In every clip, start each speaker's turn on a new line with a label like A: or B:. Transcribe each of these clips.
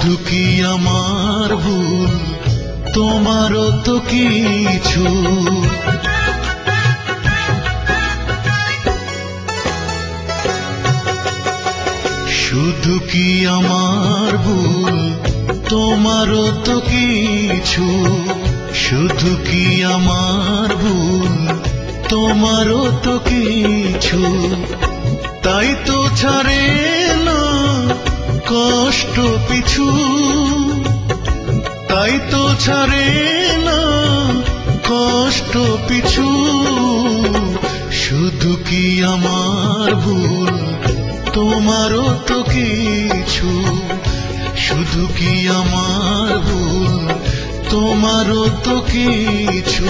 A: শুধু কি আমার ভুল, তোমারও তো কিছু। শুধু কি আমার ভুল, তোমারও তো কিছু। শুধু কি আমার ভুল, তোমারও তো কিছু। তাই তো ছাড়ে না কষ্ট পিছু, তাই তো ছাড়ে না কষ্ট পিছু। শুধু কি আমার ভুল, তোমারও তো কিছু। শুধু কি আমার ভুল, তোমারও তো কিছু।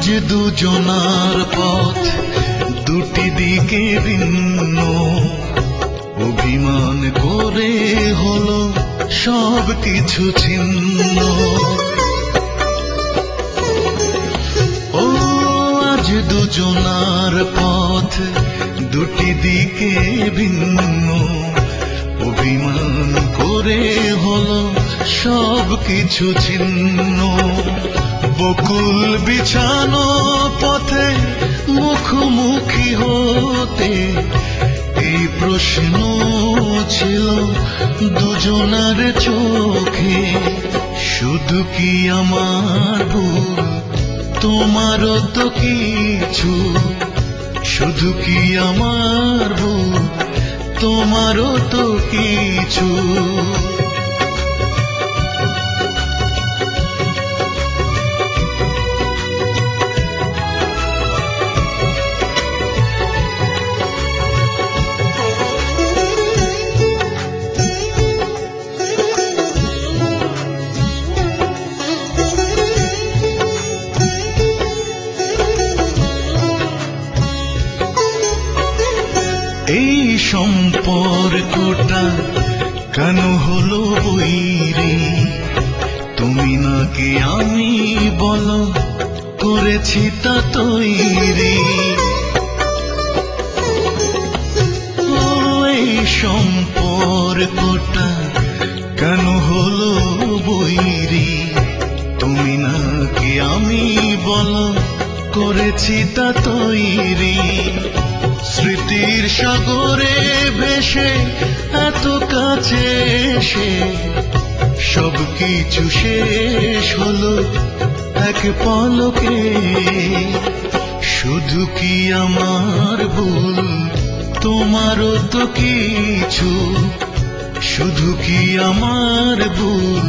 A: আজ দুজনার পথ দুটি দিকে ভিন্ন, অভিমান করে হলো সব কিছু ছিন্ন। ও আজ দুজনার পথ দুটি দিকে ভিন্ন, অভিমান করে হলো সব কিছু ছিন্ন। বকুল বিছানো পথে মুখোমুখি হতে এই প্রশ্ন ছিল দুজনার চোখে। শুধু কি আমার ভুল, তোমারও তো কিছু। শুধু কি আমার ভুল, তোমারও তো কিছু। এই সম্পর্কটা কেন হলো বৈরী, তুমি নাকি আমি বলো করেছি তা তৈরি। ও এই সম্পর্কটা কেন হলো বৈরী, তুমি নাকি আমি বলো করেছি তা তৈরি। স্মৃতির সাগরে ভেসে এত কাছে এসে সবকিছু শেষ হলো এক পলকে। শুধু কি আমার ভুল, তোমারও তো কিছু। শুধু কি আমার ভুল,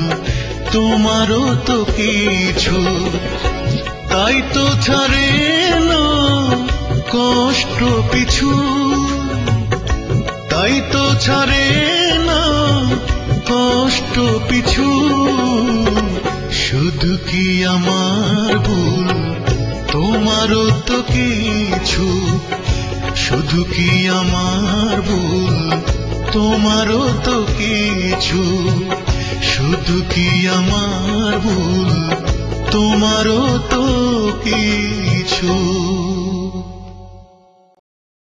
A: তোমারও তো কিছু। তাই তো ছাড়ে না কষ্ট পিছু, তাই তো ছাড়ে না কষ্ট পিছু। শুধু কি আমার ভুল, তোমারও তো কিছু। শুধু কি আমার ভুল, তোমারও তো কিছু। শুধু কি আমার ভুল, তোমারও তো কিছু।